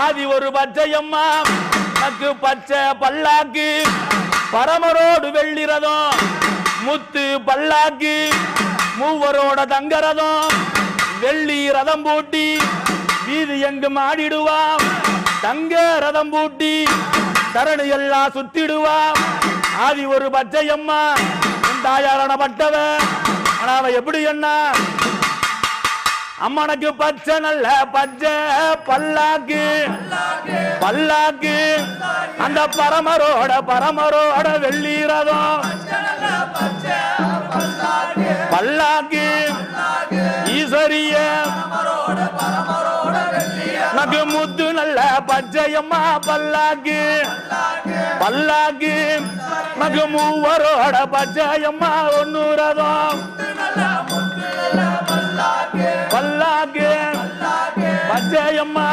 ஆதி ஒரு பச்சையம்மா நக்கு பச்சை பல்லாக்கு பரமரோடு வெள்ளிரதம் முத்து பல்லாக்கு மூவரோட தங்கரதம் வெள்ளி ரதம் பூட்டி வீதி எங்கும் ஆடிடுவாம் தங்க ரதம் பூட்டி தரணி எல்லாம் சுத்திடுவாம் ஆதி ஒரு பச்சையம்மா தாயாரணப்பட்டவ ஆனா அவ எப்படி என்ன அம்மனுக்கு பச்சை நல்ல பச்சை பல்லாக்கு பல்லாக்கு அந்த பரமரோட வெள்ளி ரதம் பல்லாக்கு ஈஸ்வரிய நகு முத்து நல்ல பச்சையம்மா பல்லாக்கு பல்லாக்கு நகு மூவரோட பச்சையம்மா ஒன்னு ரதம் பல்லாக்கு பச்சையம்மா